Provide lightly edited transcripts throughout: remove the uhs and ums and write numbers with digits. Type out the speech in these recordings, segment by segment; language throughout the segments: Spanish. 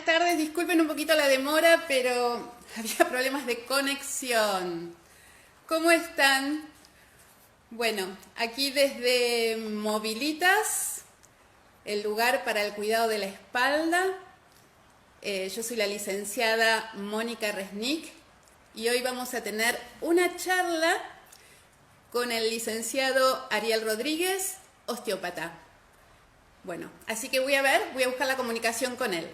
Tardes, disculpen un poquito la demora, pero había problemas de conexión. ¿Cómo están? Bueno, aquí desde Movilitas, el lugar para el cuidado de la espalda. Yo soy la licenciada Mónica Resnick y hoy vamos a tener una charla con el licenciado Ariel Rodríguez, osteópata. Bueno, así que voy a buscar la comunicación con él.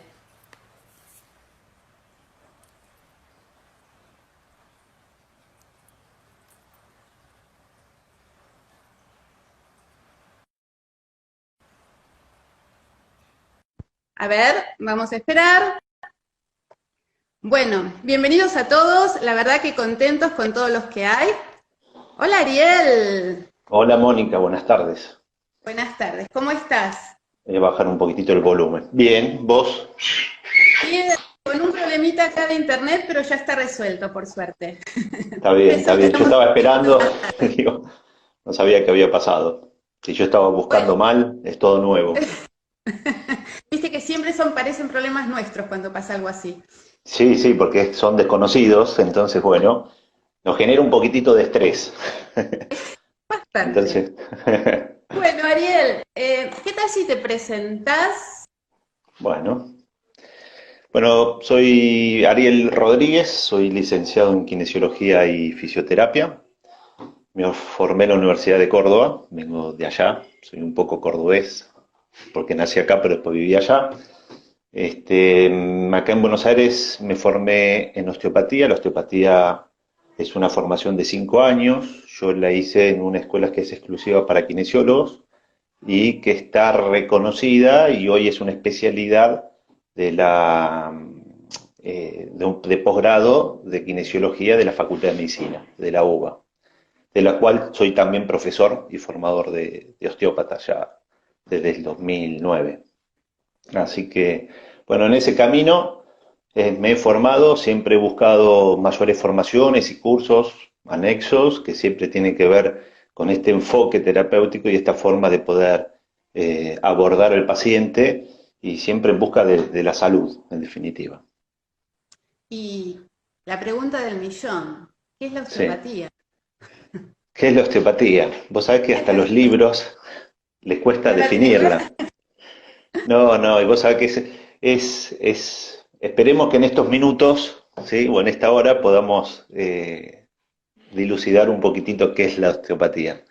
A ver, vamos a esperar. Bueno, bienvenidos a todos, la verdad que contentos con todos los que hay. Hola Ariel. Hola Mónica, buenas tardes. Buenas tardes, ¿cómo estás? Voy a bajar un poquitito el volumen. Bien, ¿vos? Bien, con un problemita acá de internet, pero ya está resuelto, por suerte. Está bien, está bien. Yo estaba esperando, digo, no sabía qué había pasado. Si yo estaba buscando Bueno, mal, es todo nuevo. viste que siempre parecen problemas nuestros cuando pasa algo así. Sí, sí, porque son desconocidos, entonces, bueno, nos genera un poquitito de estrés. Bastante. Entonces, Bueno, Ariel, ¿qué tal si te presentás? bueno. Bueno, soy Ariel Rodríguez, soy licenciado en Kinesiología y Fisioterapia. Me formé en la Universidad de Córdoba, vengo de allá, soy un poco cordobés, porque nací acá, pero después viví allá. Acá en Buenos Aires me formé en osteopatía. La osteopatía es una formación de 5 años. Yo la hice en una escuela que es exclusiva para kinesiólogos y que está reconocida y hoy es una especialidad de de posgrado de kinesiología de la Facultad de Medicina, de la UBA, de la cual soy también profesor y formador de osteópatas ya desde el 2009. Así que, bueno, en ese camino me he formado, siempre he buscado mayores formaciones y cursos anexos que siempre tienen que ver con este enfoque terapéutico y esta forma de poder abordar al paciente y siempre en busca de la salud, en definitiva. Y la pregunta del millón, ¿qué es la Sí. osteopatía? ¿Qué es la osteopatía? Vos sabés que ¿Qué es hasta la los osteopatía? libros les cuesta No la tienen clara. definirla. No, no, y vos sabés que esperemos que en estos minutos, ¿sí? O en esta hora podamos dilucidar un poquitito qué es la osteopatía.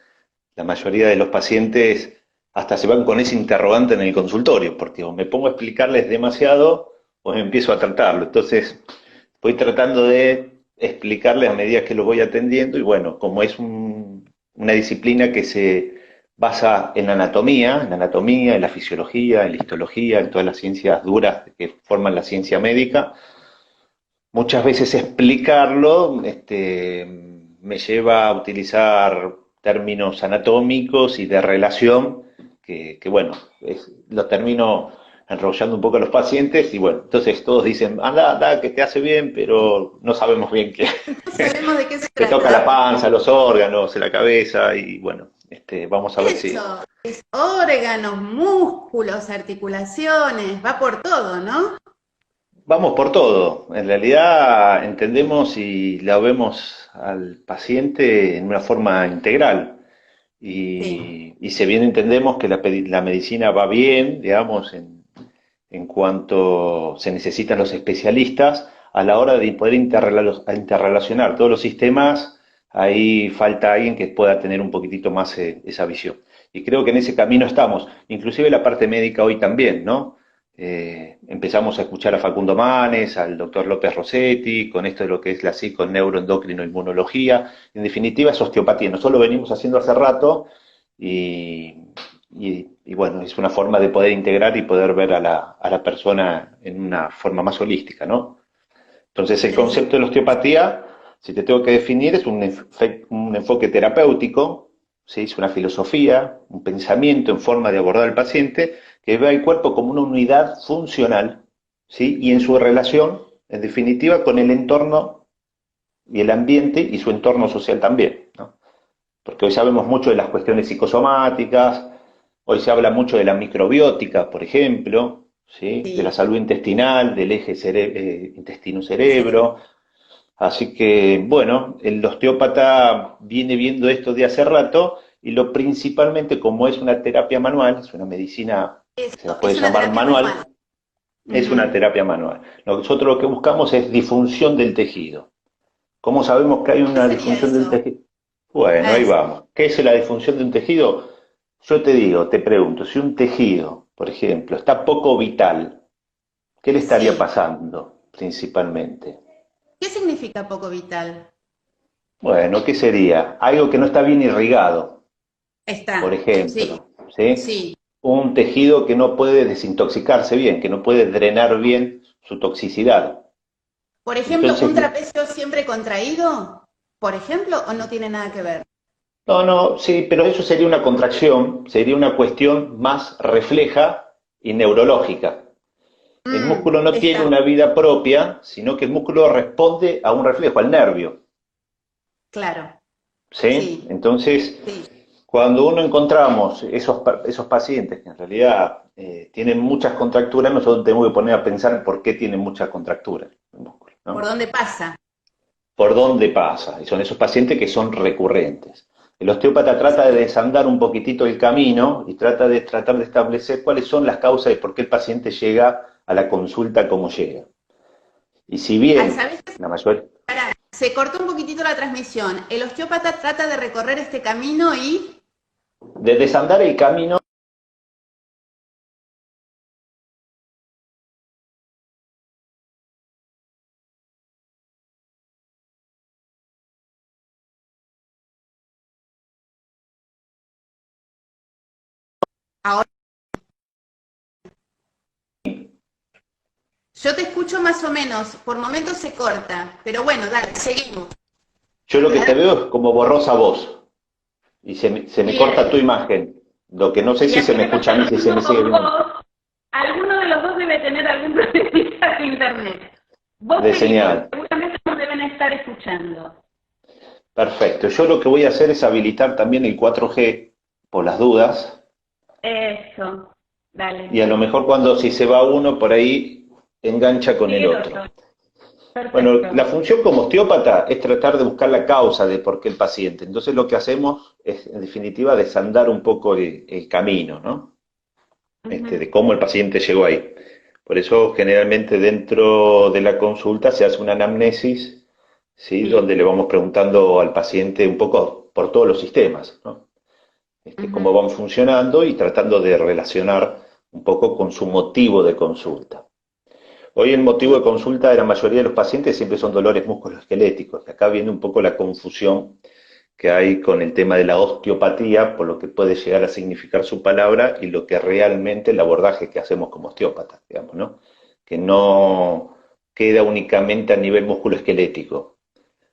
La mayoría de los pacientes hasta se van con ese interrogante en el consultorio, porque o me pongo a explicarles demasiado o me empiezo a tratarlo. Entonces, voy tratando de explicarles a medida que los voy atendiendo y bueno, como es una disciplina que se basa en la anatomía, en la fisiología, en la histología, en todas las ciencias duras que forman la ciencia médica, muchas veces explicarlo me lleva a utilizar términos anatómicos y de relación que bueno, lo termino enrollando un poco a los pacientes y bueno, entonces todos dicen, anda, anda, que te hace bien, pero no sabemos bien qué. No sabemos de qué se Te toca la trata. panza, los órganos, la cabeza y bueno, vamos a ver si. Eso, es órganos, músculos, articulaciones, va por todo, ¿no? Vamos por todo. En realidad entendemos y la vemos al paciente en una forma integral. Sí. Y si bien entendemos que la medicina va bien, digamos, en cuanto se necesitan los especialistas, a la hora de poder interrelacionar todos los sistemas, ahí falta alguien que pueda tener un poquitito más esa visión. Y creo que en ese camino estamos, inclusive la parte médica hoy también, ¿no? Empezamos a escuchar a Facundo Manes, al doctor López Rossetti, con esto de lo que es la psiconeuroendocrinoinmunología. En definitiva, es osteopatía. Nosotros lo venimos haciendo hace rato y, y bueno, es una forma de poder integrar y poder ver a la persona en una forma más holística, ¿no? Entonces, el Interesante. concepto de la osteopatía, si te tengo que definir, es un enfoque terapéutico, ¿sí? Es una filosofía, un pensamiento en forma de abordar al paciente que ve al cuerpo como una unidad funcional, ¿sí? Y en su relación, en definitiva, con el entorno y el ambiente y su entorno social también, ¿no? Porque hoy sabemos mucho de las cuestiones psicosomáticas, hoy se habla mucho de la microbiótica, por ejemplo, ¿sí? De la Sí, salud intestinal, del eje sí, intestino-cerebro. Así que, bueno, el osteópata viene viendo esto de hace rato y lo principalmente, como es una terapia manual, es una medicina que se la eso, puede es una llamar terapia manual. manual, es una Ujú. terapia manual. Nosotros lo que buscamos es disfunción del tejido. ¿Cómo sabemos que hay ¿Qué una sería disfunción del eso? tejido? Bueno, ahí Es, vamos. ¿Qué es la disfunción de un tejido? Yo te digo, te pregunto, si un tejido, por ejemplo, está poco vital, ¿qué le estaría sí. pasando principalmente? ¿Qué significa poco vital? Bueno, ¿qué sería? Algo que no está bien irrigado, por Está, sí, ejemplo, ¿sí? sí. Un tejido que no puede desintoxicarse bien, que no puede drenar bien su toxicidad. Por ejemplo, Entonces, un trapecio siempre contraído, por ejemplo, o no tiene nada que ver. no, no, sí, pero eso sería una contracción, sería una cuestión más refleja y neurológica. El músculo no tiene Está una vida propia, sino que el músculo responde a un reflejo, al nervio, claro, ¿sí? sí, Entonces, sí. cuando uno encontramos esos pacientes que en realidad tienen muchas contracturas, nosotros tenemos que poner a pensar por qué tienen muchas contracturas el músculo, ¿Por ¿no? dónde pasa? Por dónde pasa, y son esos pacientes que son recurrentes. El osteópata trata de Sí. desandar un poquitito el camino y tratar de establecer cuáles son las causas de por qué el paciente llega a la consulta como llega. Y si Ay, bien ¿sabes qué? la mayoría, Pará, se cortó un poquitito la transmisión. El osteópata trata de recorrer este camino y de desandar el camino, ahora yo te escucho más o menos. Por momentos se corta, pero bueno, dale, seguimos. yo A lo que te ver. veo es como borrosa voz y se me corta tu Bien. imagen. Lo que no sé Y si a se mí me me escucha pasa a mí, lo si se me mismo sigue con viendo vos. Alguno de los dos debe tener algún problemita de internet. Vos de seguí, porque señal. seguramente nos deben estar escuchando. Perfecto. Yo lo que voy a hacer es habilitar también el 4G por las dudas. Eso, Y a dale. lo mejor cuando si se va uno por ahí engancha con Sigue el el otro. otro. Bueno, la Perfecto. función como osteópata es tratar de buscar la causa de por qué el paciente. Entonces lo que hacemos es, en definitiva, desandar un poco el camino, ¿no? De Ujú. cómo el paciente llegó ahí. Por eso generalmente dentro de la consulta se hace una anamnesis, ¿sí? Donde Sí. le vamos preguntando al paciente un poco por todos los sistemas, ¿no? Cómo Ujú. van funcionando y tratando de relacionar un poco con su motivo de consulta. Hoy el motivo Sí. de consulta de la mayoría de los pacientes siempre son dolores musculoesqueléticos. Acá viene un poco la confusión que hay con el tema de la osteopatía, por lo que puede llegar a significar su palabra y lo que realmente el abordaje que hacemos como osteópatas, digamos, ¿no? Que no queda únicamente a nivel musculoesquelético,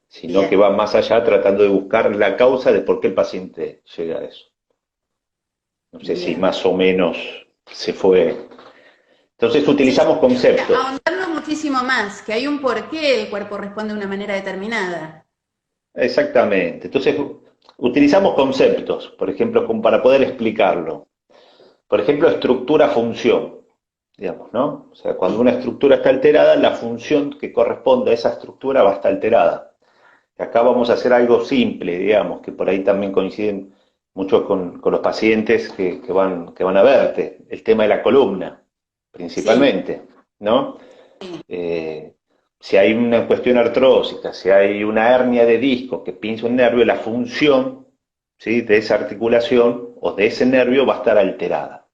sino que Bien. va más allá tratando de buscar la causa de por qué el paciente llega a eso. No sé si Bien. más o menos se fue. Entonces Sí, utilizamos sí, o sea, conceptos. ahondando muchísimo más, que hay un porqué el cuerpo responde de una manera determinada. Exactamente. Entonces utilizamos conceptos, por ejemplo, como para poder explicarlo. Por ejemplo, estructura-función, digamos, ¿no? O sea, cuando Sí. una estructura está alterada, la función que corresponde a esa estructura va a estar alterada. Acá vamos a hacer algo simple, digamos, que por ahí también coinciden mucho con los pacientes que van a verte, el tema de la columna, Sí. principalmente, ¿no? Eh, si hay una cuestión artrósica, si hay una hernia de disco que pinza un nervio, la función, ¿sí? De esa articulación o de ese nervio va a estar alterada.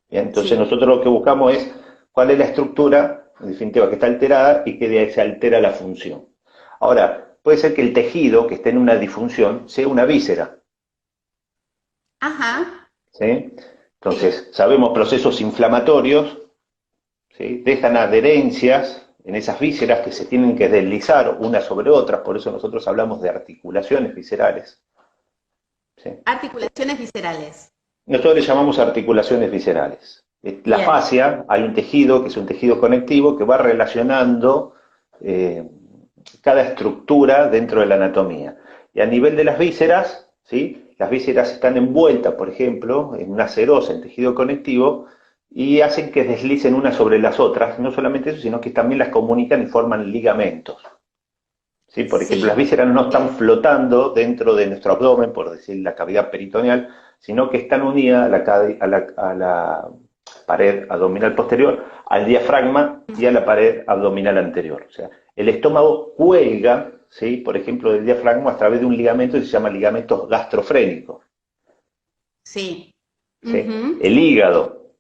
Bien, entonces Sí. nosotros lo que buscamos es cuál es la estructura, en definitiva, que está alterada y que de ahí se altera la función. Ahora, puede ser que el tejido que esté en una disfunción sea una víscera, Ajá. ¿sí? Sí. Entonces, sabemos procesos inflamatorios, ¿sí? Dejan adherencias en esas vísceras que se tienen que deslizar unas sobre otras, por eso nosotros hablamos de articulaciones viscerales, ¿sí? Articulaciones viscerales. Nosotros le llamamos articulaciones viscerales. La Bien. fascia, hay un tejido que es un tejido conectivo que va relacionando eh, cada estructura dentro de la anatomía. Y a nivel de las vísceras, ¿sí? Las vísceras están envueltas, por ejemplo, en una serosa, en tejido conectivo, y hacen que deslicen unas sobre las otras. No solamente eso, sino que también las comunican y forman ligamentos. ¿Sí? Por ejemplo, las Sí, vísceras no están flotando dentro de nuestro abdomen, por decir la cavidad peritoneal, sino que están unidas a la pared abdominal posterior, al diafragma y a la pared abdominal anterior. O sea, el estómago cuelga, ¿sí? Por ejemplo, del diafragma a través de un ligamento que se llama ligamento gastrofrénico. sí. ¿Sí? Ujú. El hígado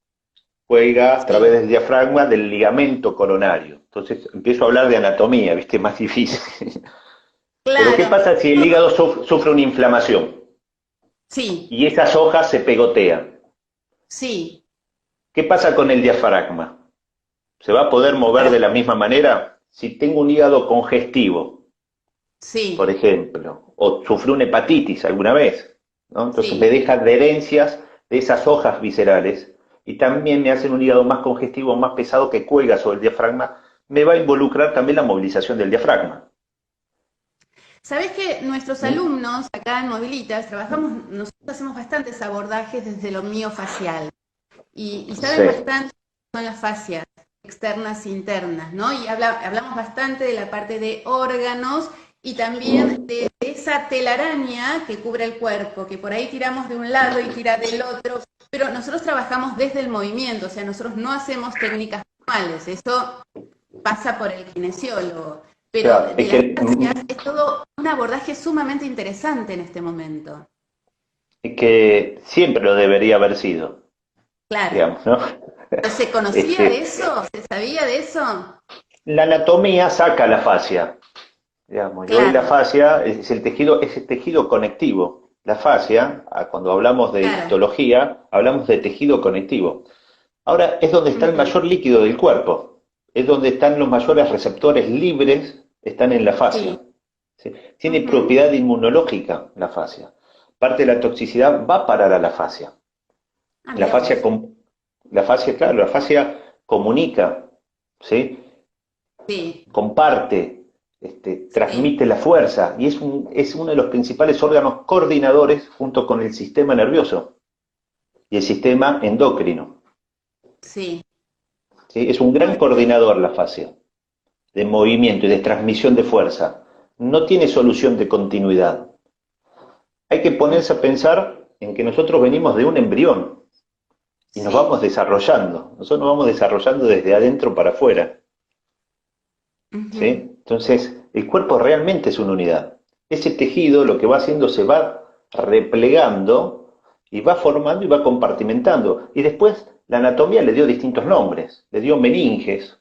cuelga a través Sí, del diafragma del ligamento coronario. Entonces empiezo a hablar de anatomía, ¿viste? Más difícil. Pero ¿qué claro. pasa si el hígado sufre una inflamación Sí, y esas hojas se pegotean? sí. ¿Qué pasa con el diafragma? ¿Se va a poder mover Bueno, de la misma manera? Si tengo un hígado congestivo, por sí, ejemplo, o sufrí una hepatitis alguna vez, ¿no? Entonces me sí. deja adherencias de esas hojas viscerales y también me hacen un hígado más congestivo, más pesado que cuelga sobre el diafragma, me va a involucrar también la movilización del diafragma. Sabés que nuestros ¿Mm? alumnos acá en Movilitas nosotros hacemos bastantes abordajes desde lo miofacial y saben Sí. bastante qué son las fascias externas e internas, ¿no? Y hablamos bastante de la parte de órganos y también de esa telaraña que cubre el cuerpo, que por ahí tiramos de un lado y tira del otro, pero nosotros trabajamos desde el movimiento, o sea, nosotros no hacemos técnicas formales, eso pasa por el kinesiólogo. Pero Claro, de es las que, fascias es todo un abordaje sumamente interesante en este momento. es que siempre lo debería haber sido, Claro. digamos, ¿no? ¿Pero se conocía Este, eso? ¿Se sabía de eso? la anatomía saca la fascia, digamos, y hoy la Claro, fascia es el tejido conectivo. La fascia, cuando hablamos de claro. histología, hablamos de tejido conectivo. Ahora es donde está el Ujú. mayor líquido del cuerpo, es donde están los mayores receptores libres, están en la fascia. Sí. ¿Sí? Tiene Ujú. propiedad inmunológica la fascia. Parte de la toxicidad va a parar a la fascia. Ah, La mira fascia, vos. claro, la fascia comunica, ¿sí? Sí, Comparte, sí. transmite la fuerza y es uno de los principales órganos coordinadores junto con el sistema nervioso y el sistema endocrino. Sí. ¿Sí? Es un gran Muy bien. coordinador la fascia de movimiento y de transmisión de fuerza. No tiene solución de continuidad. Hay que ponerse a pensar en que nosotros venimos de un embrión y nos Sí. vamos desarrollando. Nosotros nos vamos desarrollando desde adentro para afuera. ¿Sí? Ujú. Entonces, el cuerpo realmente es una unidad. Ese tejido lo que va haciendo se va replegando y va formando y va compartimentando. Y después la anatomía le dio distintos nombres. Le dio meninges,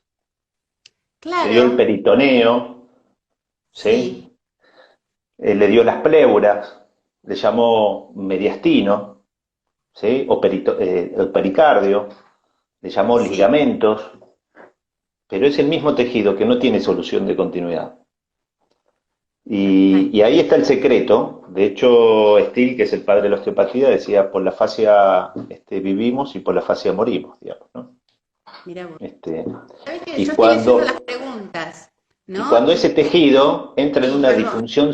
le dio el Claro. peritoneo, Sí. ¿sí? Le dio las pleuras, le llamó mediastino, ¿sí? El pericardio, le llamó Sí. ligamentos, pero es el mismo tejido que no tiene solución de continuidad. Ay, Y ahí está el secreto. De hecho, Steele, que es el padre de la osteopatía, decía, por la fascia vivimos y por la fascia morimos, digamos, ¿no? mira vos. Este, ¿Sabés que y, yo estoy leyendo las cuando, preguntas, y ¿no? cuando ese tejido entra en Sí, una perdón. disfunción,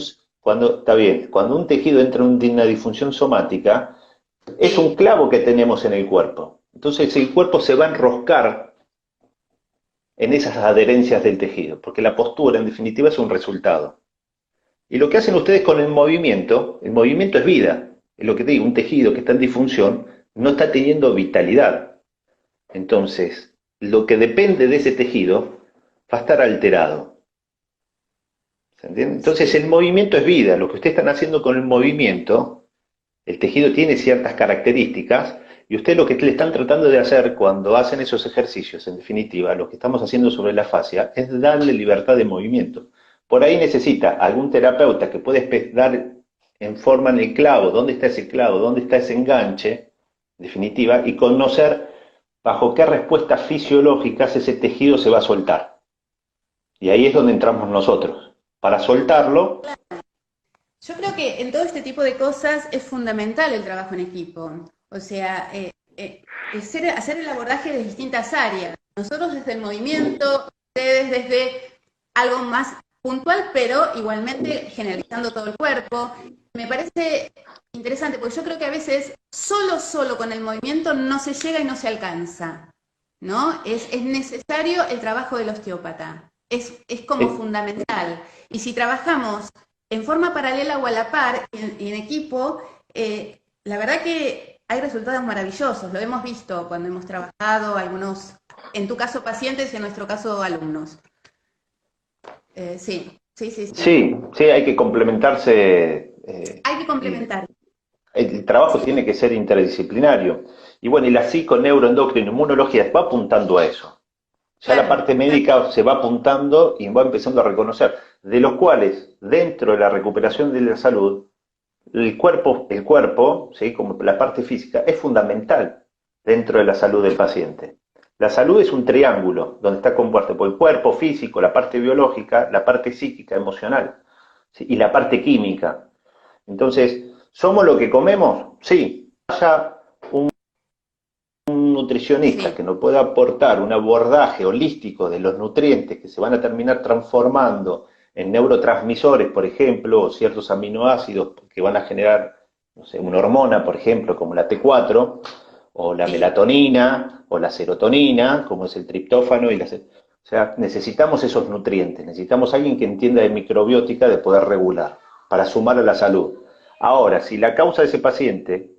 está bien, cuando un tejido entra en una disfunción somática, es un Sí. clavo que tenemos en el cuerpo. Entonces el cuerpo se va a enroscar en esas adherencias del tejido, porque la postura en definitiva es un resultado. Y lo que hacen ustedes con el movimiento es vida. Es lo que te digo, un tejido que está en disfunción no está teniendo vitalidad. Entonces, lo que depende de ese tejido va a estar alterado. ¿Se entiende? Entonces, Sí. el movimiento es vida. Lo que ustedes están haciendo con el movimiento, el tejido tiene ciertas características y ustedes lo que le están tratando de hacer cuando hacen esos ejercicios, en definitiva, lo que estamos haciendo sobre la fascia, es darle libertad de movimiento. Por ahí necesita algún terapeuta que pueda dar en forma en el clavo, dónde está ese clavo, dónde está ese enganche, en definitiva, y conocer bajo qué respuestas fisiológicas ese tejido se va a soltar. Y ahí es donde entramos nosotros. Para soltarlo, Yo creo que en todo este tipo de cosas es fundamental el trabajo en equipo. O sea, hacer el abordaje de distintas áreas. Nosotros desde el movimiento, ustedes desde algo más puntual, pero igualmente generalizando todo el cuerpo. Me parece interesante, porque yo creo que a veces solo con el movimiento no se llega y no se alcanza, ¿no? Es necesario el trabajo del osteópata, es como Eh, fundamental. Y si trabajamos en forma paralela o a la par, en equipo, la verdad que hay resultados maravillosos, lo hemos visto cuando hemos trabajado algunos, en tu caso pacientes y en nuestro caso alumnos. Sí, sí, sí, sí. sí, sí, hay que complementarse. Hay que Y complementar. el trabajo Sí, tiene que ser interdisciplinario. Y bueno, y la psico-neuroendocrino-inmunología va apuntando a eso. Ya la claro, parte claro. médica se va apuntando y va empezando a reconocer, de los cuales, dentro de la recuperación de la salud, el cuerpo, ¿sí? Como la parte física, es fundamental dentro de la salud del paciente. La salud es un triángulo donde está compuesto por el cuerpo físico, la parte biológica, la parte psíquica, emocional, ¿sí? Y la parte química. Entonces, ¿somos lo que comemos? Sí. Haya un nutricionista Sí, que nos pueda aportar un abordaje holístico de los nutrientes que se van a terminar transformando en neurotransmisores, por ejemplo, o ciertos aminoácidos que van a generar, no sé, una hormona, por ejemplo, como la T4, o la sí, melatonina, o la serotonina, como es el triptófano, o sea, necesitamos esos nutrientes, necesitamos alguien que entienda de microbiótica de poder regular, para sumar a la salud. Ahora, si la causa de ese paciente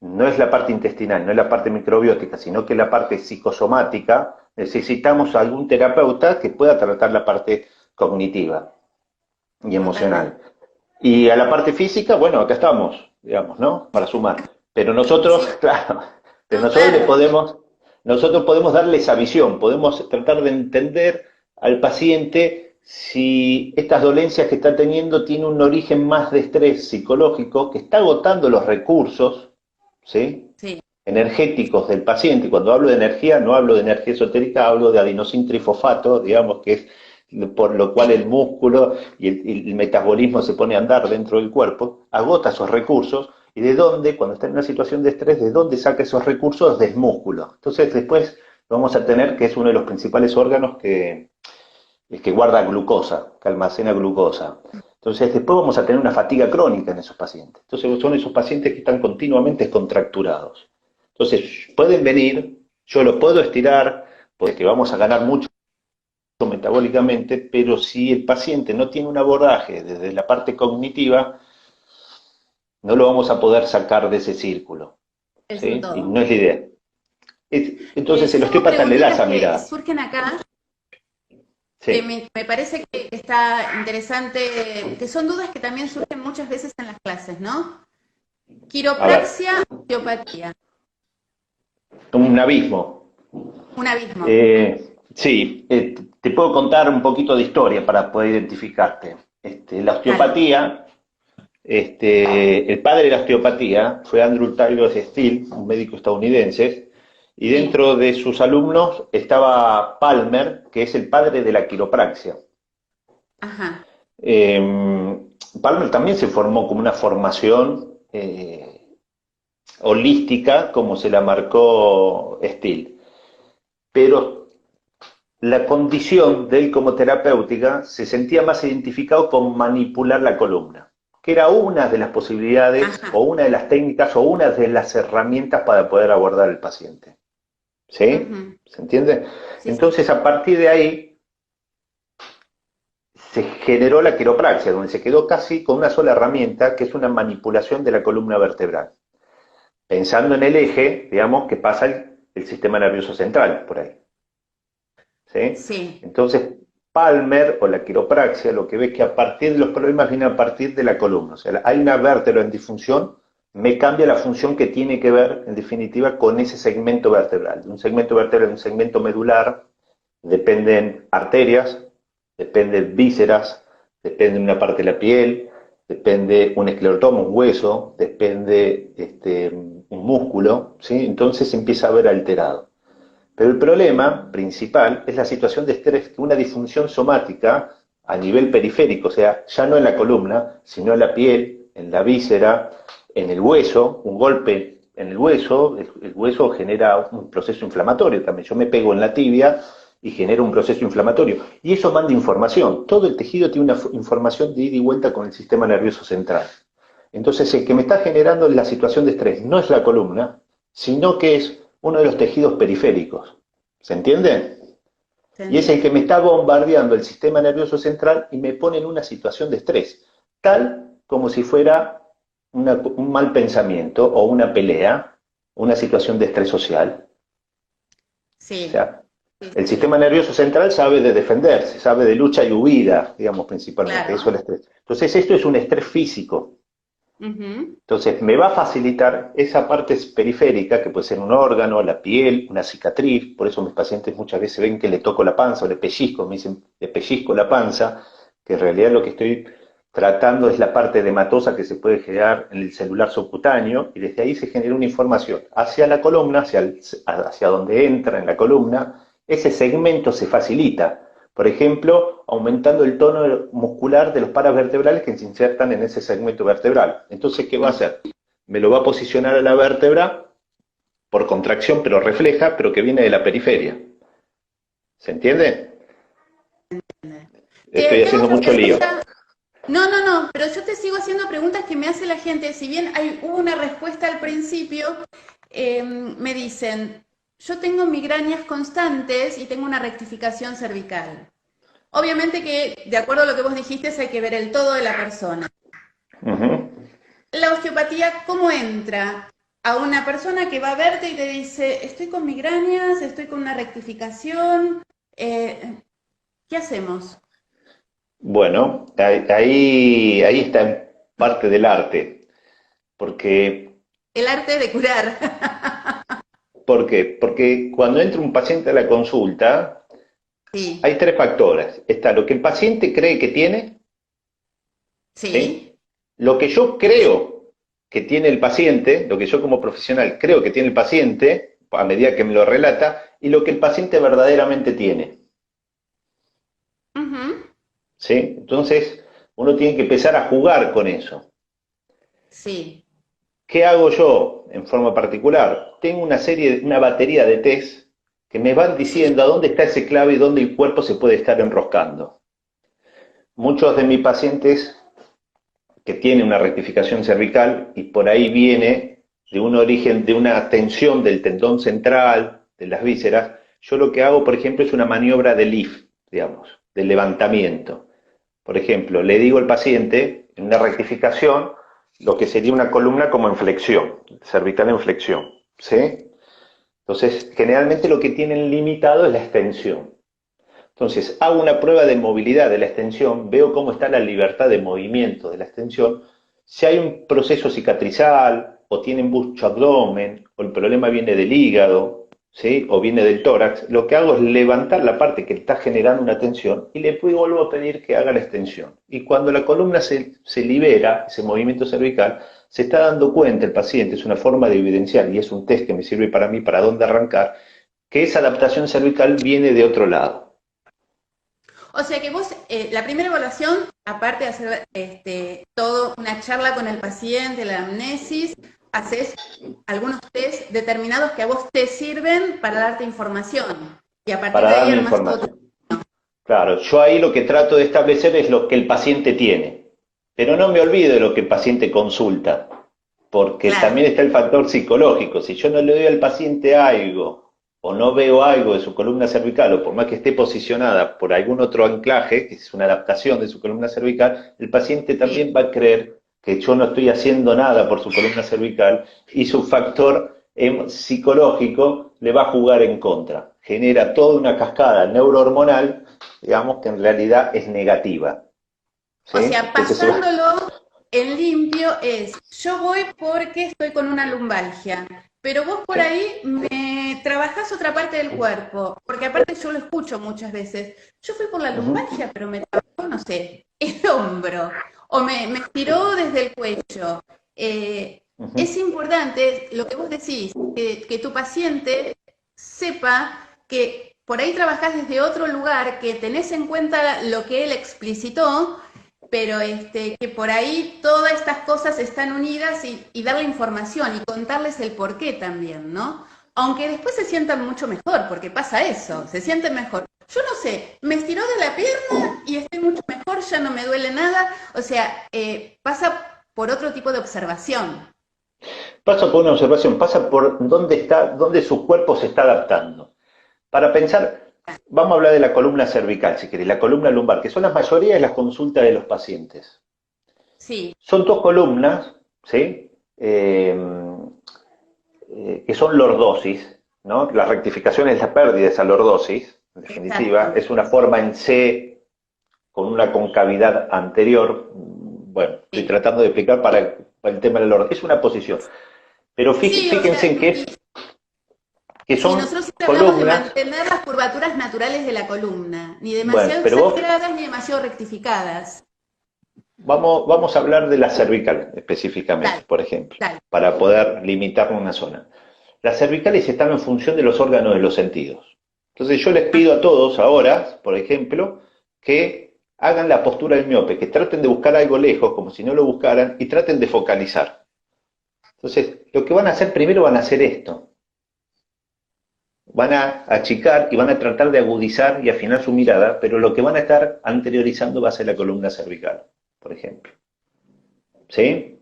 no es la parte intestinal, no es la parte microbiótica, sino que la parte psicosomática, necesitamos algún terapeuta que pueda tratar la parte cognitiva y totalmente. emocional. Y a la parte física, bueno, acá estamos, digamos, ¿no? Para sumar. Pero nosotros, Sí, claro, pero no, claro. nosotros podemos darle esa visión, podemos tratar de entender al paciente si estas dolencias que está teniendo tienen un origen más de estrés psicológico que está agotando los recursos, ¿sí? Sí, Energéticos del paciente. Y cuando hablo de energía, no hablo de energía esotérica, hablo de adenosín trifosfato, digamos, que es por lo cual el sí, músculo y el metabolismo se pone a andar dentro del cuerpo, agota esos recursos. ¿Y de dónde, cuando está en una situación de estrés, de dónde saca esos recursos? Del músculo. Entonces, después vamos a tener que es uno de los principales órganos que guarda glucosa, que almacena glucosa. Entonces, después vamos a tener una fatiga crónica en esos pacientes. Entonces, son esos pacientes que están continuamente contracturados. Entonces, pueden venir, yo los puedo estirar, porque vamos a ganar mucho metabólicamente, pero si el paciente no tiene un abordaje desde la parte cognitiva, no lo vamos a poder sacar de ese círculo, es un ¿sí? Y todo. no es la idea. Entonces, el Yo osteópata le da preguntitas esa que mirada. surgen acá, que Sí, me parece que está interesante, que son dudas que también surgen muchas veces en las clases, ¿no? a ver, Quiropraxia, osteopatía, un abismo. un abismo. Sí, te puedo contar un poquito de historia para poder identificarte. La Dale. osteopatía, el padre de la osteopatía fue Andrew Taylor Steele, un médico estadounidense, y Sí, dentro de sus alumnos estaba Palmer, que es el padre de la quiropraxia. ajá, Eh, Palmer también se formó como una formación holística, como se la marcó Steele, pero la condición de él como terapéutica se sentía más identificado con manipular la columna, que era una de las posibilidades ajá. o una de las técnicas o una de las herramientas para poder abordar al paciente. ¿Sí? Ujú. ¿Se entiende? Sí, sí, Entonces, a partir de ahí se generó la quiropraxia, donde se quedó casi con una sola herramienta, que es una manipulación de la columna vertebral, pensando en el eje, digamos, que pasa el sistema nervioso central por ahí. ¿Sí? sí. Entonces, Palmer o la quiropraxia lo que ve es que a partir de los problemas viene a partir de la columna. O sea, hay una vértebra en disfunción, me cambia la función que tiene que ver, en definitiva, con ese segmento vertebral. Un segmento vertebral, un segmento medular, dependen arterias, dependen vísceras, depende una parte de la piel, depende un esclerotomo, un hueso, depende un músculo, ¿sí? Entonces se empieza a ver alterado. Pero el problema principal es la situación de estrés, una disfunción somática a nivel periférico, o sea, ya no en la columna, sino en la piel, en la víscera, en el hueso, un golpe en el hueso genera un proceso inflamatorio también. Yo me pego en la tibia y genera un proceso inflamatorio. Y eso manda información. Todo el tejido tiene una información de ida y vuelta con el sistema nervioso central. Entonces, el que me está generando la situación de estrés no es la columna, sino que es uno de los tejidos periféricos. ¿Se entiende? Y es el que me está bombardeando el sistema nervioso central y me pone en una situación de estrés, tal como si fuera un mal pensamiento o una pelea, una situación de estrés social. Sí. O sea, el sistema nervioso central sabe de defenderse, sabe de lucha y huida, digamos, principalmente. Claro. Eso es el estrés. Entonces, esto es un estrés físico. Entonces, me va a facilitar esa parte periférica, que puede ser un órgano, la piel, una cicatriz. Por eso mis pacientes muchas veces ven que le toco la panza o le pellizco, me dicen, le pellizco la panza, que en realidad lo que estoy tratando es la parte edematosa que se puede generar en el celular subcutáneo, y desde ahí se genera una información hacia la columna, hacia donde entra en la columna. Ese segmento se facilita. Por ejemplo, aumentando el tono muscular de los paravertebrales que se insertan en ese segmento vertebral. Entonces, ¿qué va a hacer? Me lo va a posicionar a la vértebra por contracción, pero refleja, pero que viene de la periferia. ¿Se entiende? Estoy haciendo mucho lío. No, pero yo te sigo haciendo preguntas que me hace la gente. Si bien hubo una respuesta al principio, me dicen, yo tengo migrañas constantes y tengo una rectificación cervical. Obviamente que, de acuerdo a lo que vos dijiste, hay que ver el todo de la persona. La osteopatía, ¿cómo entra a una persona que va a verte y te dice, estoy con migrañas, estoy con una rectificación? ¿Qué hacemos? Bueno, ahí está parte del arte, porque... El arte de curar. ¿Por qué? Porque cuando entra un paciente a la consulta, Sí. hay tres factores. Está lo que el paciente cree que tiene, Sí. lo que yo creo que tiene el paciente, lo que yo como profesional creo que tiene el paciente, a medida que me lo relata, y lo que el paciente verdaderamente tiene. ¿Sí? Entonces, uno tiene que empezar a jugar con eso. Sí. ¿Qué hago yo en forma particular? Tengo una batería de test que me van diciendo a dónde está ese clave y dónde el cuerpo se puede estar enroscando. Muchos de mis pacientes que tienen una rectificación cervical y por ahí viene de un origen, de una tensión del tendón central, de las vísceras, yo lo que hago, por ejemplo, es una maniobra de lift, digamos, de levantamiento. Por ejemplo, le digo al paciente, en una rectificación, lo que sería una columna como en flexión, cervical en flexión, ¿sí? Entonces, generalmente lo que tienen limitado es la extensión. Entonces, hago una prueba de movilidad de la extensión, veo cómo está la libertad de movimiento de la extensión, si hay un proceso cicatrizal, o tienen mucho abdomen, o el problema viene del hígado, ¿sí? O viene del tórax, lo que hago es levantar la parte que está generando una tensión y le vuelvo a pedir que haga la extensión. Y cuando la columna se libera, ese movimiento cervical, se está dando cuenta el paciente, es una forma de evidenciar y es un test que me sirve para mí para dónde arrancar, que esa adaptación cervical viene de otro lado. O sea que vos, la primera evaluación, aparte de hacer todo una charla con el paciente, la amnesis, haces algunos test determinados que a vos te sirven para darte información. Y a partir Para de ahí darme armás todo. información. Claro, yo ahí lo que trato de establecer es lo que el paciente tiene, pero no me olvido de lo que el paciente consulta, porque Claro. también está el factor psicológico. Si yo no le doy al paciente algo o no veo algo de su columna cervical, o por más que esté posicionada por algún otro anclaje, que es una adaptación de su columna cervical, el paciente también va a creer que yo no estoy haciendo nada por su columna cervical y su factor psicológico le va a jugar en contra. Genera toda una cascada neurohormonal, digamos, que en realidad es negativa. ¿Sí? O sea, Entonces, pasándolo en limpio es, yo voy porque estoy con una lumbalgia, pero vos por ahí me trabajás otra parte del cuerpo, porque aparte yo lo escucho muchas veces, yo fui por la lumbalgia, pero me trabajó, no sé, el hombro, o me estiró desde el cuello. Es importante lo que vos decís, que tu paciente sepa que por ahí trabajás desde otro lugar, que tenés en cuenta lo que él explicitó, pero que por ahí todas estas cosas están unidas y darle información y contarles el porqué también, ¿no? Aunque después se sientan mucho mejor, porque pasa eso, se sienten mejor. yo no sé, me estiró de la pierna y estoy mucho mejor, ya no me duele nada. O sea, pasa por otro tipo de observación. Pasa por una observación, pasa por dónde su cuerpo se está adaptando. Para pensar, vamos a hablar de la columna cervical, si querés, la columna lumbar, que son la mayoría de las consultas de los pacientes. Sí, Son dos columnas, ¿sí? Que son lordosis, ¿no? La rectificación es la pérdida de esa lordosis, en definitiva, exacto. es una forma en C con una concavidad anterior. Bueno, estoy Sí, tratando de explicar para el tema de la lordosis. Es una posición. Pero sí, o fíjense sea, en que sí, son nosotros siempre hablamos de columnas. mantener las curvaturas naturales de la columna, ni Bueno, demasiado pero vos, exageradas ni demasiado rectificadas. vamos a hablar de la cervical específicamente, Dale, por ejemplo, dale. para poder limitarnos a una zona. Las cervicales están en función de los órganos de los sentidos. Entonces yo les pido a todos ahora, por ejemplo, que hagan la postura del miope, que traten de buscar algo lejos, como si no lo buscaran, y traten de focalizar. Entonces, lo que van a hacer primero van a hacer esto. Van a achicar y van a tratar de agudizar y afinar su mirada, pero lo que van a estar anteriorizando va a ser la columna cervical, por ejemplo. ¿Sí?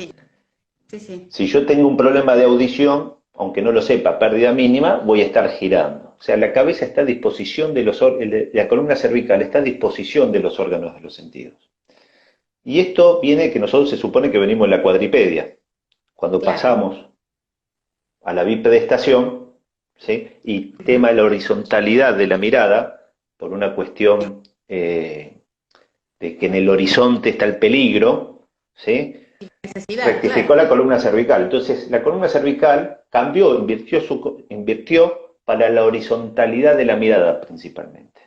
Sí, sí. Si yo tengo un problema de audición, aunque no lo sepa, pérdida mínima, voy a estar girando. O sea, la cabeza está a disposición de la columna cervical está a disposición de los órganos de los sentidos. Y esto viene que nosotros se supone que venimos en la cuadripedia. Cuando Claro. pasamos a la bipedestación, ¿sí? Y tema de la horizontalidad de la mirada, por una cuestión de que en el horizonte está el peligro, ¿sí? Necesidad, Rectificó claro. la columna cervical. Entonces, la columna cervical cambió, invirtió para la horizontalidad de la mirada principalmente.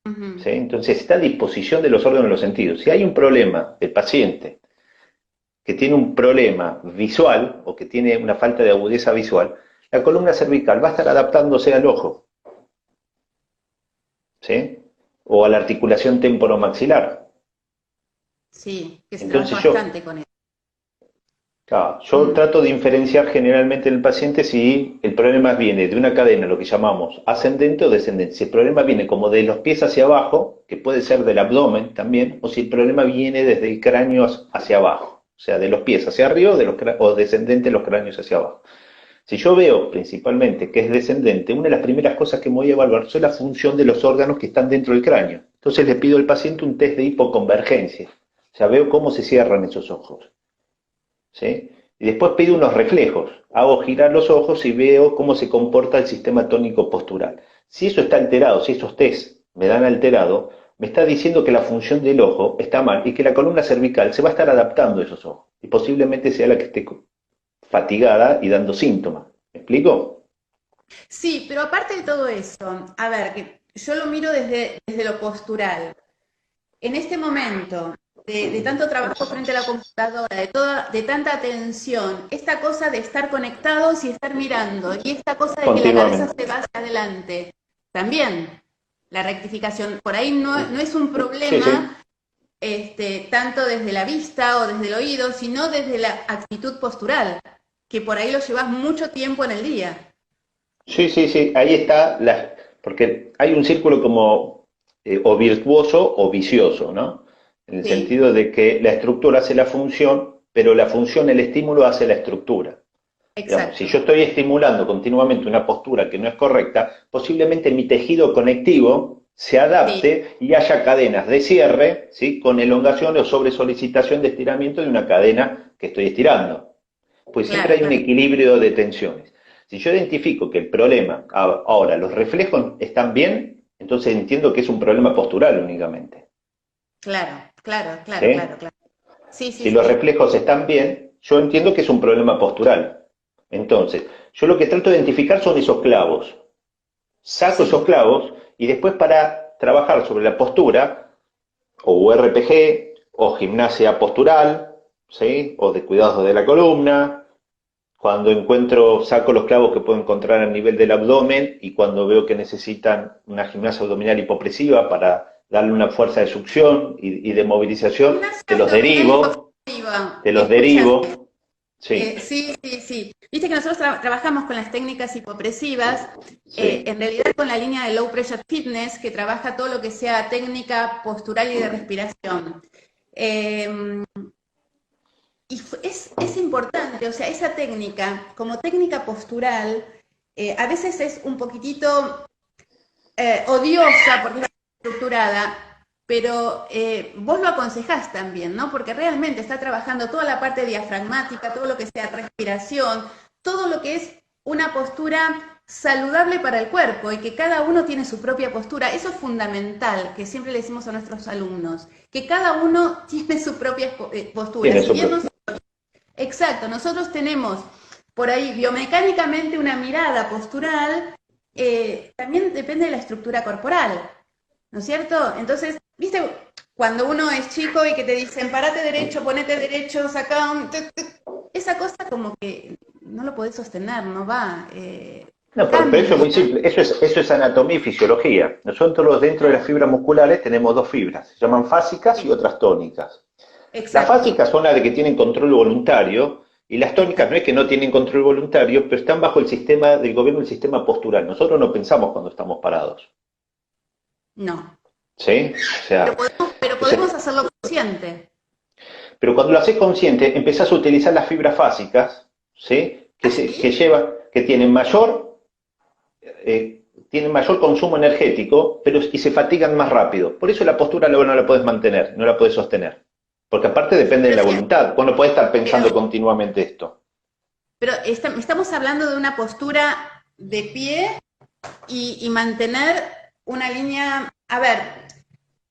¿Sí? Ujú. Entonces, está a disposición de los órganos de los sentidos. Si hay un problema del paciente que tiene un problema visual o que tiene una falta de agudeza visual, la columna cervical va a estar adaptándose al ojo, ¿sí? O a la articulación temporomaxilar. Sí, que se trabaja Entonces yo, bastante con eso. claro, yo Mm. trato de diferenciar generalmente en el paciente si el problema viene de una cadena, lo que llamamos ascendente o descendente. Si el problema viene como de los pies hacia abajo, que puede ser del abdomen también, o si el problema viene desde el cráneo hacia abajo, o sea, de los pies hacia arriba o descendente de los cráneos hacia abajo. Si yo veo principalmente que es descendente, una de las primeras cosas que me voy a evaluar es la función de los órganos que están dentro del cráneo. Entonces le pido al paciente un test de hipoconvergencia. O sea, veo cómo se cierran esos ojos. ¿Sí? Y después pido unos reflejos. Hago girar los ojos y veo cómo se comporta el sistema tónico postural. Si eso está alterado, si esos test me dan alterado, me está diciendo que la función del ojo está mal y que la columna cervical se va a estar adaptando a esos ojos. Y posiblemente sea la que esté fatigada y dando síntomas. ¿Me explico? Sí, pero aparte de todo eso, a ver, que yo lo miro desde lo postural. En este momento de tanto trabajo frente a la computadora, de tanta atención, esta cosa de estar conectados y estar mirando, y esta cosa de que la cabeza Continuamente. se va hacia adelante, también la rectificación, por ahí no es un Sí, sí. problema tanto desde la vista o desde el oído, sino desde la actitud postural, que por ahí lo llevas mucho tiempo en el día. Sí, sí, sí. Ahí está porque hay un círculo como o virtuoso o vicioso, ¿no? En el Sí, sentido de que la estructura hace la función, pero la función, el estímulo hace la estructura. Digamos, si exacto. yo estoy estimulando continuamente una postura que no es correcta, posiblemente mi tejido conectivo se Sí, adapte y haya cadenas de cierre, ¿sí? Con elongación o sobresolicitación de estiramiento de una cadena que estoy estirando. Pues siempre claro, hay un claro, equilibrio de tensiones. Si yo identifico que el problema, ahora los reflejos están bien, entonces entiendo que es un problema postural únicamente. claro, claro, claro, ¿Sí? claro, claro. Sí, sí, Si los sí. reflejos están bien, yo entiendo que es un problema postural. Entonces, yo lo que trato de identificar son esos clavos. Saco esos Sí, clavos y después para trabajar sobre la postura, o RPG, o gimnasia postural, ¿sí? O de cuidados de la columna, cuando saco los clavos que puedo encontrar a nivel del abdomen y cuando veo que necesitan una gimnasia abdominal hipopresiva para darle una fuerza de succión y de movilización, gimnasia abdominal hipopresiva. te los Escúchame, derivo. Sí, Sí, sí, sí. Viste que nosotros trabajamos con las técnicas hipopresivas, sí. en realidad con la línea de Low Pressure Fitness, que trabaja todo lo que sea técnica postural y de respiración. Eh, es importante, o sea, esa técnica, como técnica postural, a veces es un poquitito odiosa porque es estructurada, pero vos lo aconsejás también, ¿no? Porque realmente está trabajando toda la parte diafragmática, todo lo que sea respiración, todo lo que es una postura saludable para el cuerpo y que cada uno tiene su propia postura. Eso es fundamental, que siempre le decimos a nuestros alumnos, que cada uno tiene su propia postura. Tiene Si su bien exacto, nosotros tenemos por ahí biomecánicamente una mirada postural, también depende de la estructura corporal, ¿no es cierto? Entonces, viste, cuando uno es chico y que te dicen, parate derecho, ponete derecho, saca un... esa cosa como que no lo podés sostener, no va, No, pero eso es cambia. muy simple, eso es anatomía y fisiología. Nosotros dentro de las fibras musculares tenemos dos fibras, se llaman fásicas y otras tónicas. Las Exacto, fásicas son las de que tienen control voluntario y las tónicas no es exacto. que no tienen control voluntario, pero están bajo el sistema del gobierno, el sistema postural. Nosotros no pensamos cuando estamos parados, No, ¿sí? O sea, pero podemos hacerlo consciente. pero cuando lo haces consciente, empezás a utilizar las fibras fásicas, ¿sí? ¿Ah, Que sí? que tienen mayor consumo energético, pero y se fatigan más rápido. Por eso la postura luego no la puedes mantener, no la puedes sostener. Porque aparte depende de Pero la sí, voluntad. Vos no podés estar pero pensando continuamente esto. Pero estamos hablando de una postura de pie y mantener una línea. A ver,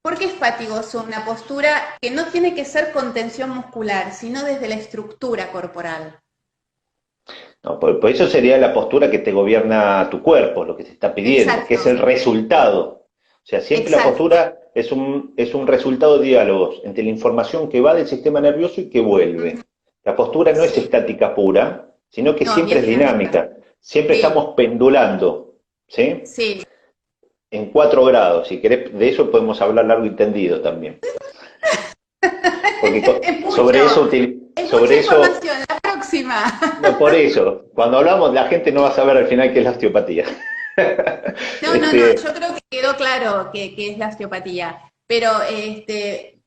¿por qué es fatigoso una postura que no tiene que ser con tensión muscular, sino desde la estructura corporal? ¿No? Por eso sería la postura que te gobierna tu cuerpo, lo que te está pidiendo, que es Exacto, el resultado. O sea, siempre la exacto. postura es un resultado de diálogos entre la información que va del sistema nervioso y que vuelve. La postura no es Sí, estática pura, sino que no, es siempre bien es dinámica. dinámica. Siempre Sí, estamos pendulando, ¿sí? sí. En 4 grados. Si querés, de eso podemos hablar largo y tendido también. Porque Es mucho, sobre eso, es mucha sobre eso, información. La próxima. no, por eso, cuando hablamos, la gente no va a saber al final qué es la osteopatía. No, no, no, Este, yo creo que quedó claro que es la osteopatía, pero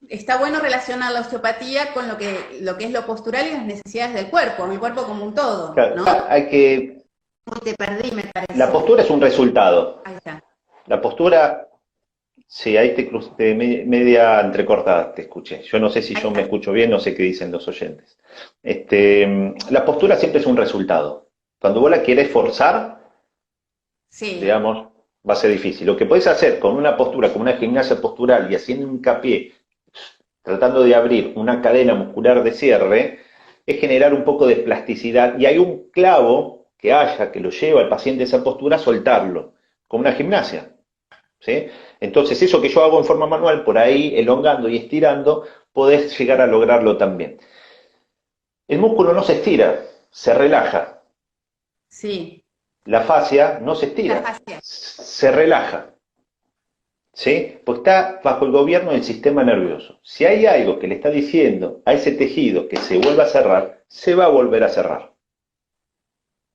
está bueno relacionar la osteopatía con lo que es lo postural y las necesidades del cuerpo, el cuerpo como un todo, claro, ¿no? hay que, Uy, te perdí, me la parece. postura es un resultado. Ahí está. La postura, sí, ahí media entrecortada te escuché. Yo no sé si Ahí yo me está. escucho bien, no sé qué dicen los oyentes. La postura siempre es un resultado. Cuando vos la querés forzar, Sí, digamos, va a ser difícil. Lo que podés hacer con una postura, como una gimnasia postural y haciendo hincapié, tratando de abrir una cadena muscular de cierre, es generar un poco de plasticidad y hay un clavo que haya, que lo lleva al paciente a esa postura, soltarlo, como una gimnasia. ¿Sí? Entonces, eso que yo hago en forma manual, por ahí elongando y estirando, podés llegar a lograrlo también. El músculo no se estira, se relaja. sí, La fascia no se la estira, fascia. se relaja. ¿Sí? Pues está bajo el gobierno del sistema nervioso. Si hay algo que le está diciendo a ese tejido que se vuelva a cerrar, se va a volver a cerrar.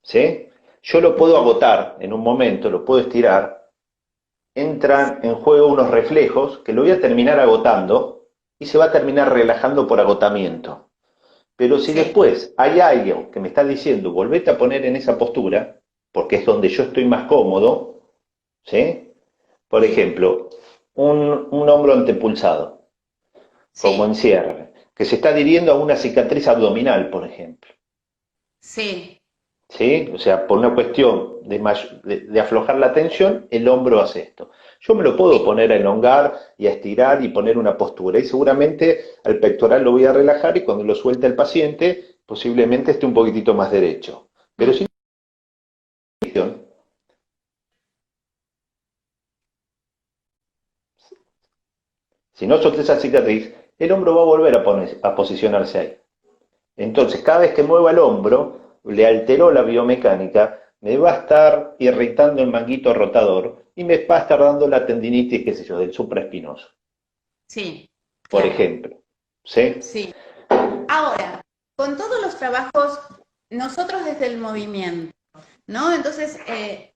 ¿Sí? Yo lo puedo Ujú. agotar en un momento, lo puedo estirar, entran en juego unos reflejos que lo voy a terminar agotando y se va a terminar relajando por agotamiento. Pero si Sí, después hay algo que me está diciendo, volvete a poner en esa postura, porque es donde yo estoy más cómodo, ¿sí? Por sí, ejemplo, un hombro antepulsado, como en sí, cierre, que se está adhiriendo a una cicatriz abdominal, por ejemplo. sí. ¿Sí? O sea, por una cuestión de aflojar la tensión, el hombro hace esto. Yo me lo puedo poner a elongar y a estirar y poner una postura y seguramente al pectoral lo voy a relajar y cuando lo suelte el paciente posiblemente esté un poquitito más derecho. Pero Mm. si si no suelta esa cicatriz, el hombro va a volver a posicionarse ahí. Entonces, cada vez que mueva el hombro, le alteró la biomecánica, me va a estar irritando el manguito rotador y me va a estar dando la tendinitis, qué sé yo, del supraespinoso, Sí, por claro, ejemplo. ¿Sí? sí. Ahora, con todos los trabajos, nosotros desde el movimiento, ¿no? Entonces,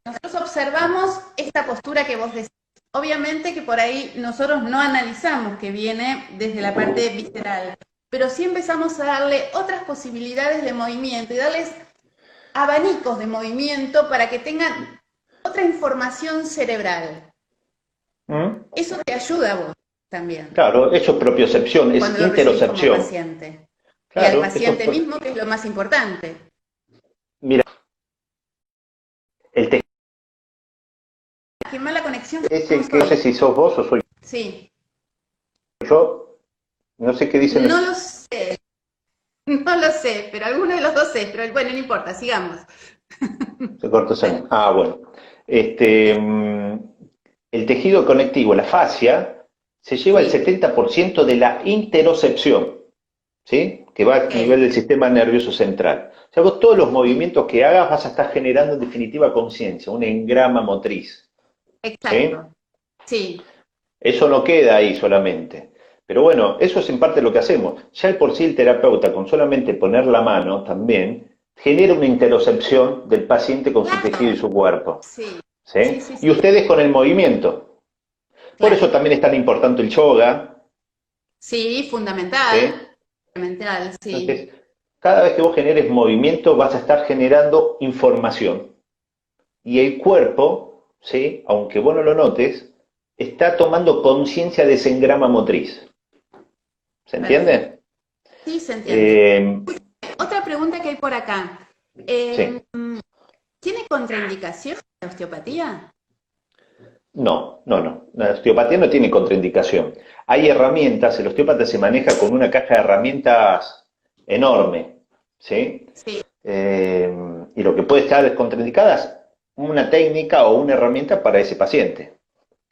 nosotros observamos esta postura que vos decís. Obviamente que por ahí nosotros no analizamos que viene desde la parte visceral, pero sí empezamos a darle otras posibilidades de movimiento y darles abanicos de movimiento para que tengan otra información cerebral. Eso te ayuda a vos también. Claro, eso es propiocepción, es Cuando lo recibís como interocepción. paciente. Claro, y al paciente mismo, que es lo más importante. Mira, el tejido Qué mala conexión. ese, que no sé si sos vos o soy Sí. yo, no sé qué dicen. No lo sé. No lo sé, pero alguno de los dos es. Pero bueno, no importa, sigamos. Se cortó esa. Ah, bueno. El tejido conectivo, la fascia, se lleva el 70% de la interocepción, ¿sí? Que va a nivel del sistema nervioso central. O sea, vos todos los movimientos que hagas vas a estar generando en definitiva conciencia, un engrama motriz. Exacto. Sí. Eso no queda ahí solamente. Pero bueno, eso es en parte lo que hacemos. Ya de por sí el terapeuta, con solamente poner la mano también, genera una interocepción del paciente con su tejido y su cuerpo. Sí. ¿Sí? Y ustedes con el movimiento. Por eso también es tan importante el yoga. Sí, fundamental. Fundamental, sí. Entonces, cada vez que vos generes movimiento vas a estar generando información. Y el cuerpo, ¿sí? Aunque vos no lo notes, está tomando conciencia de ese engrama motriz. ¿Se entiende? Sí, se entiende. Otra pregunta que hay por acá. Sí. ¿Tiene contraindicación la osteopatía? No. La osteopatía no tiene contraindicación. Hay herramientas, el osteópata se maneja con una caja de herramientas enorme, ¿sí? Sí. Y lo que puede estar contraindicada es una técnica o una herramienta para ese paciente,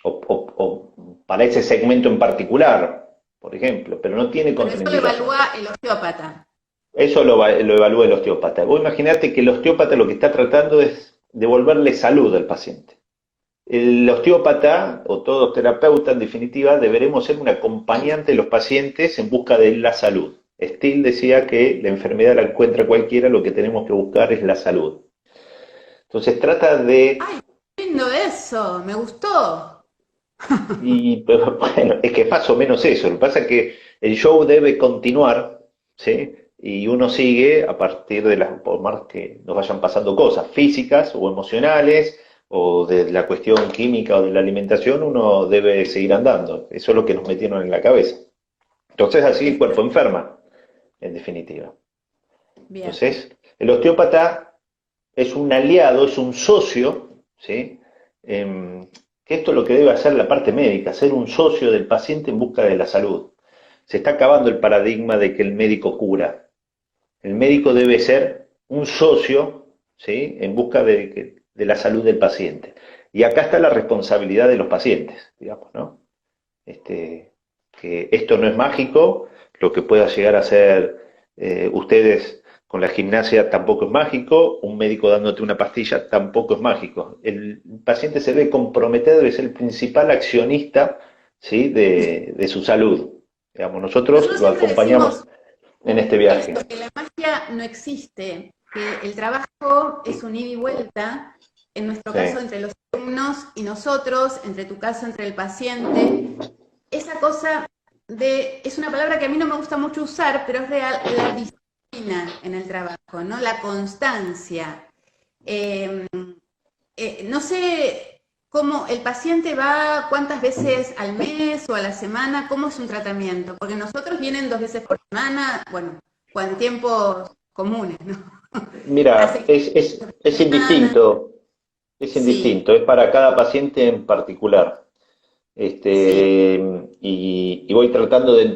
o para ese segmento en particular, por ejemplo, pero no tiene contraindicación. Pero eso lo evalúa el osteópata. Eso lo evalúa el osteópata. Vos imaginate que el osteópata lo que está tratando es devolverle salud al paciente. El osteópata, o todo terapeuta en definitiva, deberemos ser un acompañante de los pacientes en busca de la salud. Steele decía que la enfermedad la encuentra cualquiera, lo que tenemos que buscar es la salud. Entonces trata de... ¡Ay, qué lindo eso! ¡Me gustó! Y bueno, es que es más o menos eso. Lo que pasa es que el show debe continuar, ¿sí? Y uno sigue a partir de las, por más que nos vayan pasando cosas físicas o emocionales, o de la cuestión química o de la alimentación, uno debe seguir andando. Eso es lo que nos metieron en la cabeza. Entonces así el cuerpo enferma, en definitiva. Bien. Entonces, el osteópata es un aliado, es un socio, ¿sí? Que esto es lo que debe hacer la parte médica, ser un socio del paciente en busca de la salud. Se está acabando el paradigma de que el médico cura. El médico debe ser un socio, ¿sí? En busca de la salud del paciente. Y acá está la responsabilidad de los pacientes, digamos, ¿no? Que esto no es mágico, lo que pueda llegar a ser ustedes con la gimnasia tampoco es mágico, un médico dándote una pastilla tampoco es mágico. El paciente se debe comprometer, debe ser el principal accionista, ¿sí? de su salud. Digamos, nosotros lo acompañamos en este viaje. Que la magia no existe, que el trabajo es un ida y vuelta, en nuestro caso entre los alumnos y nosotros, entre tu caso, entre el paciente. Esa cosa es una palabra que a mí no me gusta mucho usar, pero es real, la disciplina en el trabajo, ¿no? La constancia. No sé cómo el paciente va, cuántas veces al mes o a la semana, cómo es un tratamiento, porque nosotros vienen 2 veces por semana, bueno, en tiempos comunes, ¿no? Mira, es indistinto, es para cada paciente en particular. Y voy tratando de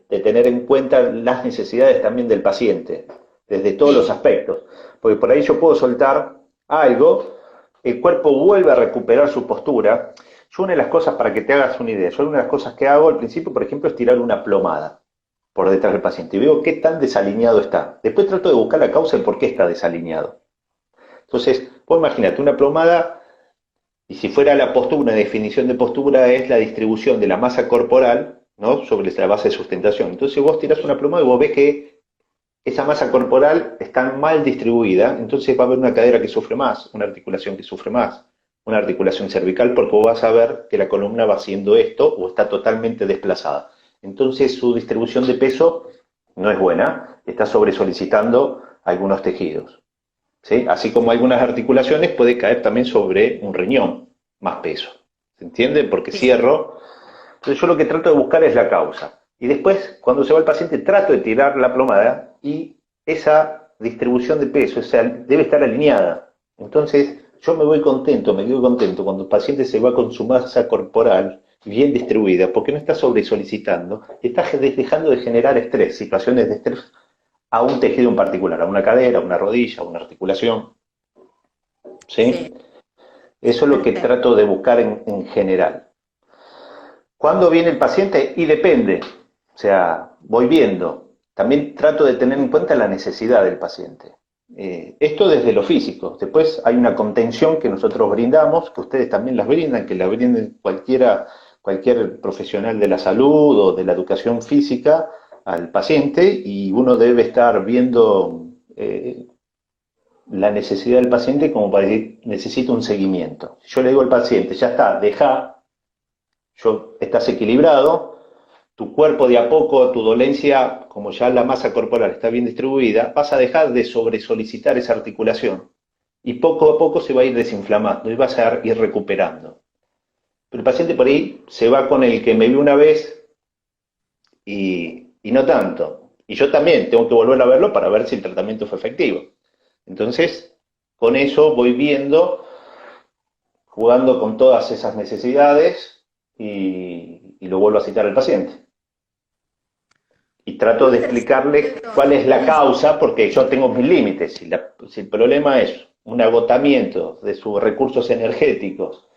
tener en cuenta las necesidades también del paciente, desde todos los aspectos. Porque por ahí yo puedo soltar algo, el cuerpo vuelve a recuperar su postura. Yo una de las cosas, para que te hagas una idea, una de las cosas que hago al principio, por ejemplo, es tirar una plomada por detrás del paciente y veo qué tan desalineado está. Después trato de buscar la causa de por qué está desalineado. Entonces, vos imagínate una plomada, y si fuera la postura, una definición de postura es la distribución de la masa corporal, ¿no? Sobre la base de sustentación. Entonces vos tirás una plomada y vos ves que esa masa corporal está mal distribuida, entonces va a haber una cadera que sufre más, una articulación que sufre más, una articulación cervical, porque vos vas a ver que la columna va haciendo esto o está totalmente desplazada. Entonces su distribución de peso no es buena, está sobresolicitando algunos tejidos. ¿Sí? Así como algunas articulaciones puede caer también sobre un riñón, más peso. ¿Se entiende? Porque Sí. cierro. Entonces yo lo que trato de buscar es la causa. Y después, cuando se va el paciente, trato de tirar la plomada y esa distribución de peso, o sea, debe estar alineada. Entonces, yo me voy contento, me quedo contento cuando el paciente se va con su masa corporal bien distribuida, porque no está sobresolicitando, está dejando de generar estrés, situaciones de estrés a un tejido en particular, a una cadera, a una rodilla, a una articulación. ¿Sí? Sí, Eso es lo que perfecto. trato de buscar en general. ¿Cuándo viene el paciente? Y depende. O sea, voy viendo. También trato de tener en cuenta la necesidad del paciente. Esto desde lo físico. Después hay una contención que nosotros brindamos, que ustedes también las brindan, que la brinden cualquier profesional de la salud o de la educación física al paciente, y uno debe estar viendo la necesidad del paciente como para decir, necesito un seguimiento. Yo le digo al paciente, ya está, deja, estás equilibrado, tu cuerpo de a poco, tu dolencia, como ya la masa corporal está bien distribuida, vas a dejar de sobresolicitar esa articulación y poco a poco se va a ir desinflamando y vas a ir recuperando. Pero el paciente por ahí se va con el que me vio una vez y no tanto. Y yo también tengo que volver a verlo para ver si el tratamiento fue efectivo. Entonces, con eso voy viendo, jugando con todas esas necesidades y lo vuelvo a citar al paciente. Y trato Muy de interesante explicarle todo cuál lo es que me la dice. causa, porque yo tengo mis límites. Si el problema es un agotamiento de sus recursos energéticos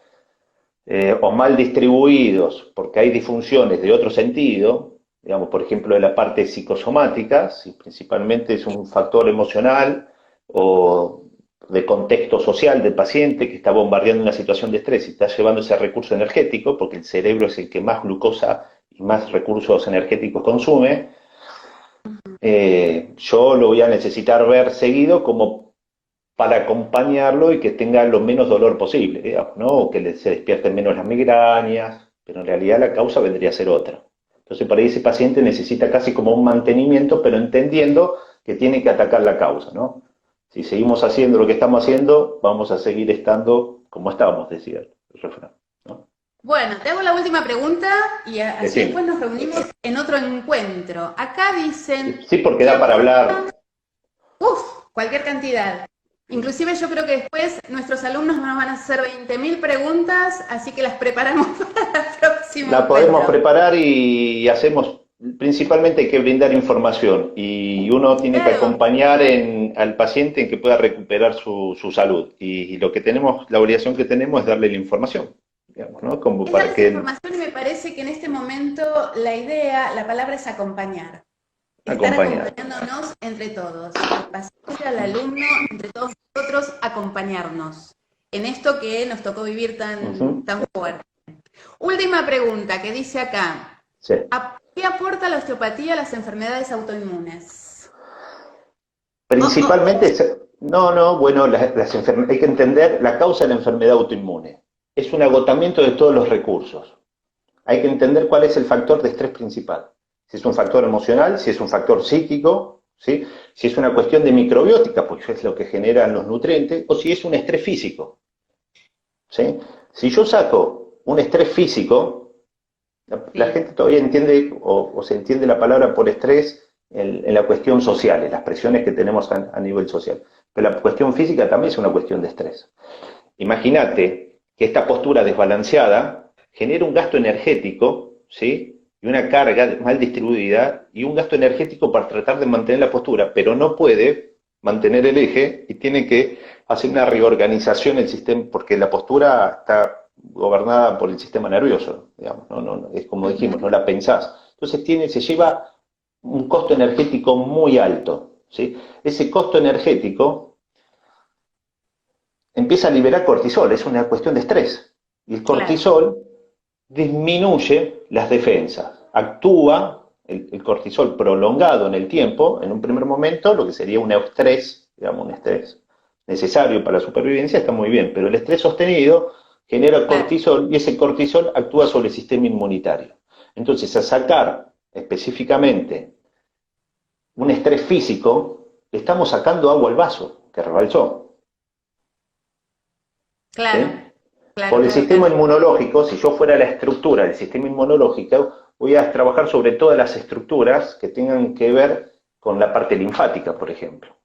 o mal distribuidos, porque hay disfunciones de otro sentido, digamos, por ejemplo, de la parte psicosomática, si principalmente es un factor emocional o de contexto social del paciente que está bombardeando una situación de estrés y está llevando ese recurso energético, porque el cerebro es el que más glucosa y más recursos energéticos consume, yo lo voy a necesitar ver seguido como para acompañarlo y que tenga lo menos dolor posible, digamos, ¿no? O que se despierten menos las migrañas, pero en realidad la causa vendría a ser otra. Entonces, para ese paciente necesita casi como un mantenimiento, pero entendiendo que tiene que atacar la causa, ¿no? Si seguimos haciendo lo que estamos haciendo, vamos a seguir estando como estábamos, decía el refrán, ¿no? Bueno, te hago la última pregunta y así después Decime. nos reunimos en otro encuentro. Acá Sí, dicen, sí, porque ¿qué da para aporta? hablar. Cualquier cantidad. Inclusive yo creo que después nuestros alumnos nos van a hacer 20.000 preguntas, así que las preparamos para el próximo La podemos encuentro. preparar y hacemos, principalmente hay que brindar información y uno tiene que Claro, acompañar al paciente en que pueda recuperar su salud. Y lo que tenemos, la obligación que tenemos es darle la información, digamos, ¿no? Como es para darles que información y me parece que en este momento la idea, la palabra es acompañar. Estar acompañar. acompañándonos entre todos, al paciente, al alumno, entre todos nosotros, acompañarnos en esto que nos tocó vivir tan, Ujú. tan fuerte. Última pregunta que dice acá, Sí. ¿qué aporta la osteopatía a las enfermedades autoinmunes? Oh. Principalmente, no, no, bueno, hay que entender la causa de la enfermedad autoinmune. Es un agotamiento de todos los recursos. Hay que entender cuál es el factor de estrés principal. Si es un factor emocional, si es un factor psíquico, ¿sí? Si es una cuestión de microbiótica, pues es lo que generan los nutrientes, o si es un estrés físico. ¿Sí? Si yo saco un estrés físico, la Sí, gente todavía entiende o se entiende la palabra por estrés en la cuestión social, en las presiones que tenemos a nivel social. Pero la cuestión física también es una cuestión de estrés. Imagínate que esta postura desbalanceada genera un gasto energético, ¿sí? Y una carga mal distribuida y un gasto energético para tratar de mantener la postura, pero no puede mantener el eje y tiene que hacer una reorganización del sistema, porque la postura está gobernada por el sistema nervioso, digamos, es como dijimos, no ujú, la pensás. Entonces se lleva un costo energético muy alto, ¿sí? Ese costo energético empieza a liberar cortisol, es una cuestión de estrés. Y el claro, cortisol disminuye las defensas, actúa el cortisol prolongado en el tiempo, en un primer momento, lo que sería un estrés, digamos, un estrés necesario para la supervivencia, está muy bien, pero el estrés sostenido genera Claro, cortisol y ese cortisol actúa sobre el sistema inmunitario. Entonces, a sacar específicamente un estrés físico, le estamos sacando agua al vaso que rebalsó. claro, ¿Sí? claro, Por el claro, sistema claro. inmunológico, si yo fuera la estructura del sistema inmunológico, voy a trabajar sobre todas las estructuras que tengan que ver con la parte linfática, por ejemplo.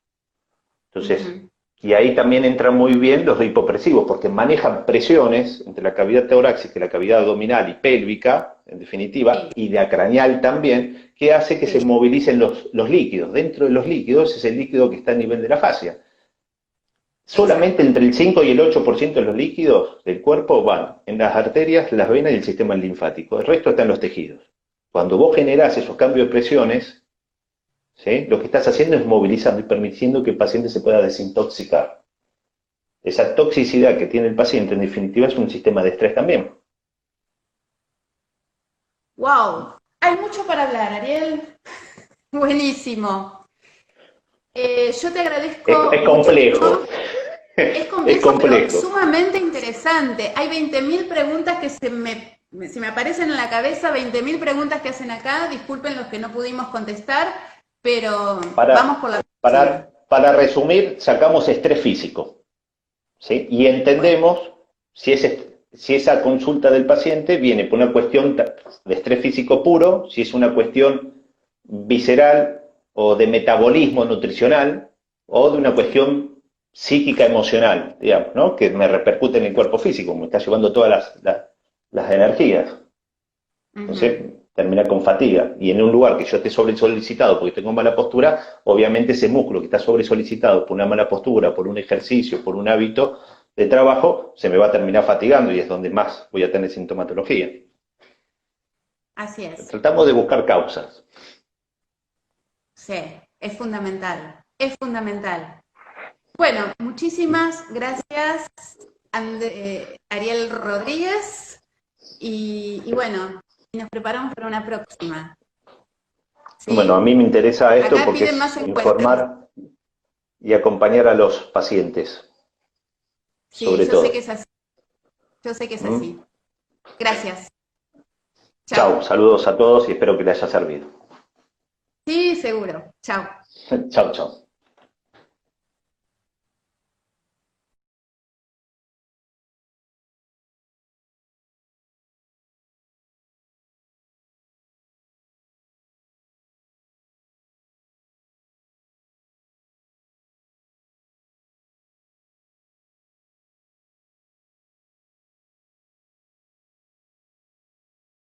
Entonces, Ujú. y ahí también entran muy bien los hipopresivos, porque manejan presiones entre la cavidad torácica y la cavidad abdominal y pélvica, en definitiva, Sí, y la craneal también, que hace que se sí, movilicen los líquidos. Dentro de los líquidos es el líquido que está a nivel de la fascia. Solamente exacto. entre el 5 y el 8% de los líquidos del cuerpo van en las arterias, las venas y el sistema linfático. El resto está en los tejidos. Cuando vos generás esos cambios de presiones, ¿sí? Lo que estás haciendo es movilizando y permitiendo que el paciente se pueda desintoxicar. Esa toxicidad que tiene el paciente, en definitiva, es un sistema de estrés también. Wow, hay mucho para hablar, Ariel. Buenísimo. Yo te agradezco Es complejo. muchísimo. Es Es complejo, pero complejo. sumamente interesante. Hay 20.000 preguntas que se me aparecen en la cabeza, 20.000 preguntas que hacen acá. Disculpen los que no pudimos contestar, pero vamos Para, por la próxima. para resumir, sacamos estrés físico. ¿Sí? Y Bueno, entendemos si esa consulta del paciente viene por una cuestión de estrés físico puro, si es una cuestión visceral o de metabolismo nutricional, o de una sí. cuestión psíquica emocional, digamos, ¿no? Que me repercute en el cuerpo físico, me está llevando todas las energías. Ujú. Entonces termina con fatiga. Y en un lugar que yo esté sobre solicitado porque tengo mala postura, obviamente ese músculo que está sobre solicitado por una mala postura, por un ejercicio, por un hábito de trabajo, se me va a terminar fatigando y es donde más voy a tener sintomatología. Así es. Tratamos de buscar causas. Sí, es fundamental. Es fundamental. Bueno, muchísimas gracias, Ariel Rodríguez. Y bueno, y nos preparamos para una próxima. Bueno, a ¿Sí? mí me interesa esto Acá porque piden es más encuentros. informar y acompañar a los pacientes, Sí, sobre yo sé que todo. es así. Yo sé que es ¿Mm? así. Gracias. Chao, Chao. saludos a todos y espero que les haya servido. Sí, seguro. Chao. Chao, chao.